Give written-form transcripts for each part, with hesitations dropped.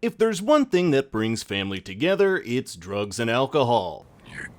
If there's one thing that brings family together, it's drugs and alcohol.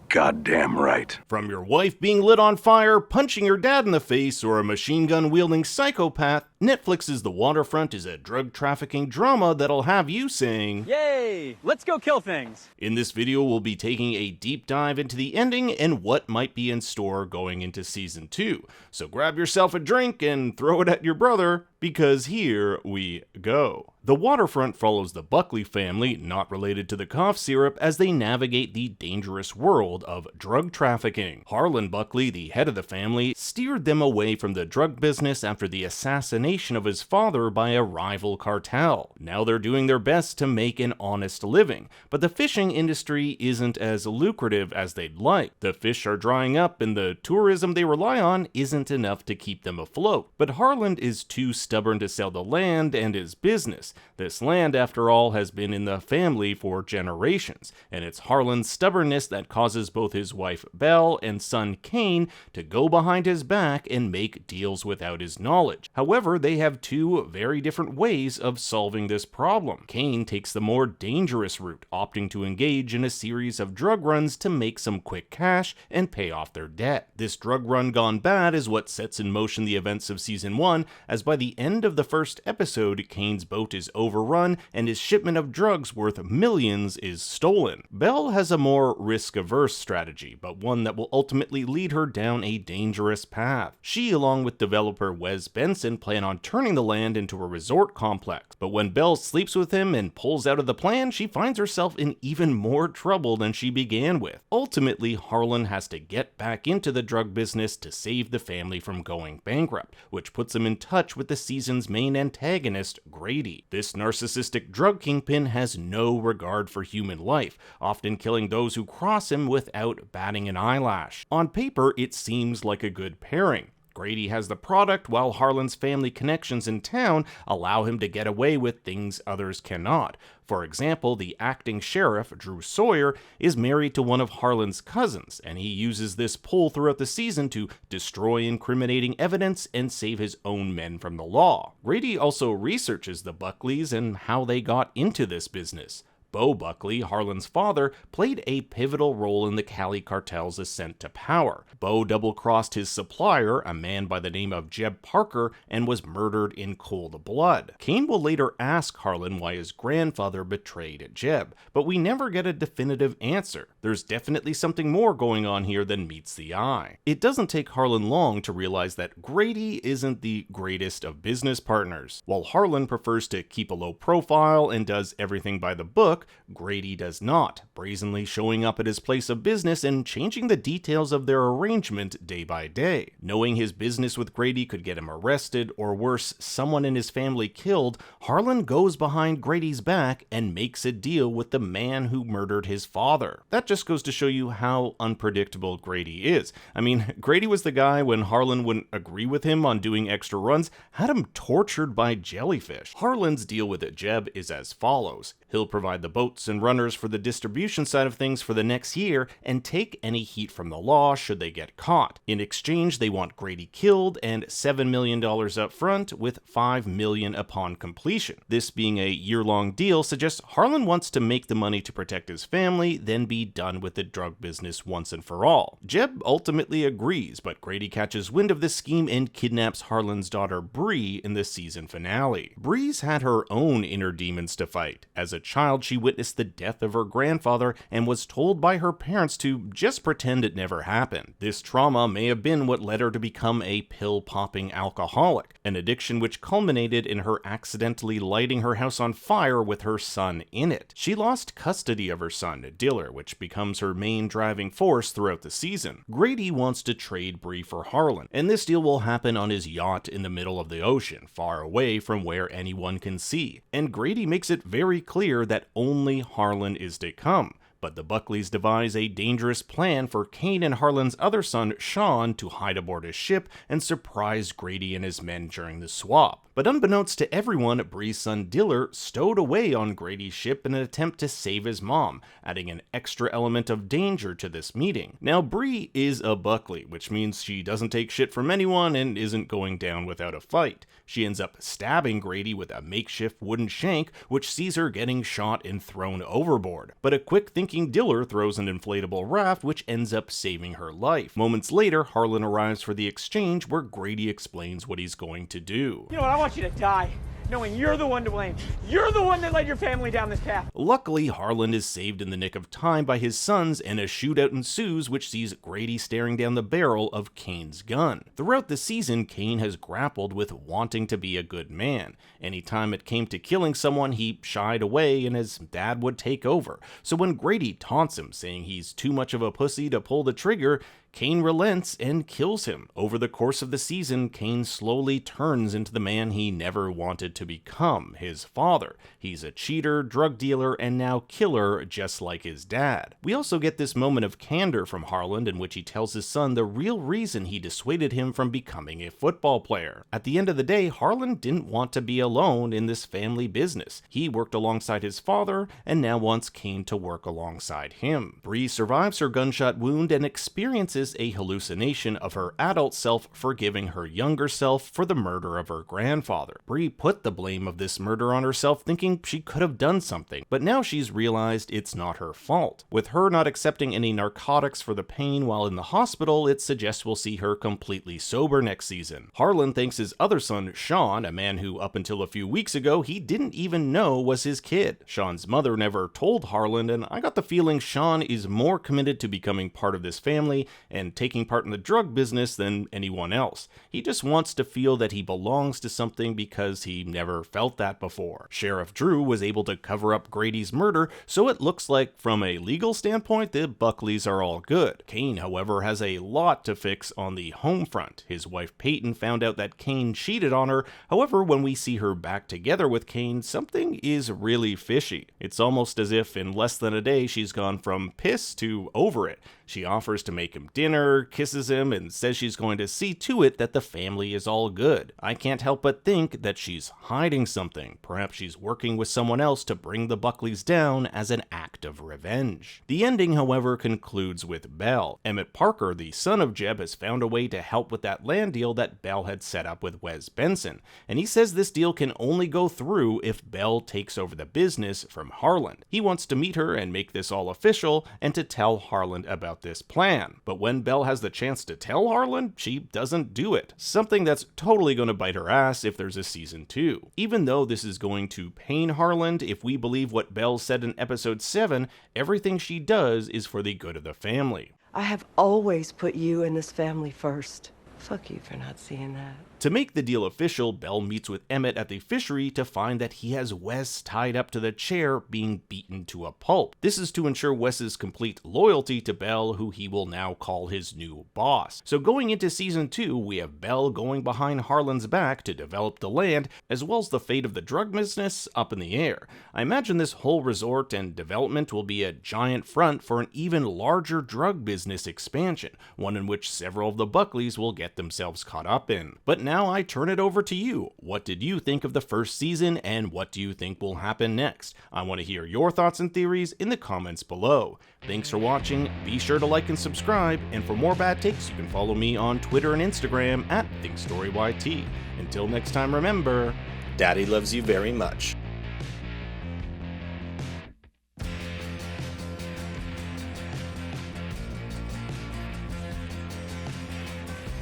Goddamn right. From your wife being lit on fire, punching your dad in the face, or a machine gun wielding psychopath, Netflix's The Waterfront is a drug trafficking drama that'll have you saying, "Yay! Let's go kill things!" In this video, we'll be taking a deep dive into the ending and what might be in store going into Season 2. So grab yourself a drink and throw it at your brother, because here we go. The Waterfront follows the Buckley family, not related to the cough syrup, as they navigate the dangerous world of drug trafficking. Harlan Buckley, the head of the family, steered them away from the drug business after the assassination of his father by a rival cartel. Now they're doing their best to make an honest living, but the fishing industry isn't as lucrative as they'd like. The fish are drying up and the tourism they rely on isn't enough to keep them afloat. But Harlan is too stubborn to sell the land and his business. This land, after all, has been in the family for generations, and it's Harlan's stubbornness that causes both his wife Belle and son Kane to go behind his back and make deals without his knowledge. However, they have two very different ways of solving this problem. Kane takes the more dangerous route, opting to engage in a series of drug runs to make some quick cash and pay off their debt. This drug run gone bad is what sets in motion the events of Season 1, as by the end of the first episode, Kane's boat is overrun and his shipment of drugs worth millions is stolen. Belle has a more risk-averse strategy, but one that will ultimately lead her down a dangerous path. She, along with developer Wes Benson, plan on turning the land into a resort complex, but when Belle sleeps with him and pulls out of the plan, she finds herself in even more trouble than she began with. Ultimately, Harlan has to get back into the drug business to save the family from going bankrupt, which puts him in touch with the season's main antagonist, Grady. This narcissistic drug kingpin has no regard for human life, often killing those who cross him without batting an eyelash. On paper, it seems like a good pairing. Grady has the product, while Harlan's family connections in town allow him to get away with things others cannot. For example, the acting sheriff, Drew Sawyer, is married to one of Harlan's cousins, and he uses this pull throughout the season to destroy incriminating evidence and save his own men from the law. Grady also researches the Buckleys and how they got into this business. Bo Buckley, Harlan's father, played a pivotal role in the Cali cartel's ascent to power. Bo double-crossed his supplier, a man by the name of Jeb Parker, and was murdered in cold blood. Kane will later ask Harlan why his grandfather betrayed Jeb, but we never get a definitive answer. There's definitely something more going on here than meets the eye. It doesn't take Harlan long to realize that Grady isn't the greatest of business partners. While Harlan prefers to keep a low profile and does everything by the book, Grady does not, brazenly showing up at his place of business and changing the details of their arrangement day by day. Knowing his business with Grady could get him arrested, or worse, someone in his family killed, Harlan goes behind Grady's back and makes a deal with the man who murdered his father. That just goes to show you how unpredictable Grady is. I mean, Grady was the guy, when Harlan wouldn't agree with him on doing extra runs, had him tortured by jellyfish. Harlan's deal with Jeb is as follows. He'll provide the boats and runners for the distribution side of things for the next year and take any heat from the law should they get caught. In exchange, they want Grady killed and $7 million up front, with $5 million upon completion. This being a year-long deal suggests Harlan wants to make the money to protect his family, then be done with the drug business once and for all. Jeb ultimately agrees, but Grady catches wind of this scheme and kidnaps Harlan's daughter Bree in the season finale. Bree's had her own inner demons to fight. As a child, she witnessed the death of her grandfather and was told by her parents to just pretend it never happened. This trauma may have been what led her to become a pill-popping alcoholic, an addiction which culminated in her accidentally lighting her house on fire with her son in it. She lost custody of her son, Diller, which becomes her main driving force throughout the season. Grady wants to trade Bree for Harlan, and this deal will happen on his yacht in the middle of the ocean, far away from where anyone can see. And Grady makes it very clear that only Harlan is to come. But the Buckleys devise a dangerous plan for Kane and Harlan's other son, Sean, to hide aboard his ship and surprise Grady and his men during the swap. But unbeknownst to everyone, Bree's son Diller stowed away on Grady's ship in an attempt to save his mom, adding an extra element of danger to this meeting. Now, Bree is a Buckley, which means she doesn't take shit from anyone and isn't going down without a fight. She ends up stabbing Grady with a makeshift wooden shank, which sees her getting shot and thrown overboard. But a quick-thinking Diller throws an inflatable raft, which ends up saving her life. Moments later, Harlan arrives for the exchange, where Grady explains what he's going to do. You know what? I want you to die, knowing you're the one to blame. You're the one that led your family down this path. Luckily, Harlan is saved in the nick of time by his sons, and a shootout ensues which sees Grady staring down the barrel of Kane's gun. Throughout the season, Kane has grappled with wanting to be a good man. Anytime it came to killing someone, he shied away and his dad would take over. So when Grady taunts him, saying he's too much of a pussy to pull the trigger, Kane relents and kills him. Over the course of the season, Kane slowly turns into the man he never wanted to become, his father. He's a cheater, drug dealer, and now killer, just like his dad. We also get this moment of candor from Harlan in which he tells his son the real reason he dissuaded him from becoming a football player. At the end of the day, Harlan didn't want to be alone in this family business. He worked alongside his father and now wants Kane to work alongside him. Bree survives her gunshot wound and experiences a hallucination of her adult self forgiving her younger self for the murder of her grandfather. Bree put the blame of this murder on herself, thinking she could have done something, but now she's realized it's not her fault. With her not accepting any narcotics for the pain while in the hospital, it suggests we'll see her completely sober next season. Harlan thanks his other son, Sean, a man who up until a few weeks ago he didn't even know was his kid. Sean's mother never told Harlan, and I got the feeling Sean is more committed to becoming part of this family and taking part in the drug business than anyone else. He just wants to feel that he belongs to something because he never felt that before. Sheriff Drew was able to cover up Grady's murder, so it looks like from a legal standpoint the Buckleys are all good. Kane, however, has a lot to fix on the home front. His wife Peyton found out that Kane cheated on her. However, when we see her back together with Kane, something is really fishy. It's almost as if in less than a day she's gone from pissed to over it. She offers to make him dinner, kisses him, and says she's going to see to it that the family is all good. I can't help but think that she's hiding something. Perhaps she's working with someone else to bring the Buckleys down as an act of revenge. The ending, however, concludes with Bell. Emmett Parker, the son of Jeb, has found a way to help with that land deal that Bell had set up with Wes Benson, and he says this deal can only go through if Bell takes over the business from Harlan. He wants to meet her and make this all official and to tell Harlan about this plan. But when Belle has the chance to tell Harlan, she doesn't do it. Something that's totally going to bite her ass if there's a season 2. Even though this is going to pain Harlan, if we believe what Belle said in episode 7, everything she does is for the good of the family. I have always put you and this family first. Fuck you for not seeing that. To make the deal official, Bell meets with Emmett at the fishery to find that he has Wes tied up to the chair being beaten to a pulp. This is to ensure Wes's complete loyalty to Bell, who he will now call his new boss. So going into season 2, we have Bell going behind Harlan's back to develop the land, as well as the fate of the drug business up in the air. I imagine this whole resort and development will be a giant front for an even larger drug business expansion, one in which several of the Buckleys will get themselves caught up in. But now I turn it over to you. What did you think of the first season, and what do you think will happen next? I want to hear your thoughts and theories in the comments below. Thanks for watching, be sure to like and subscribe, and for more bad takes you can follow me on Twitter and Instagram at ThinkStoryYT. Until next time, remember, Daddy loves you very much.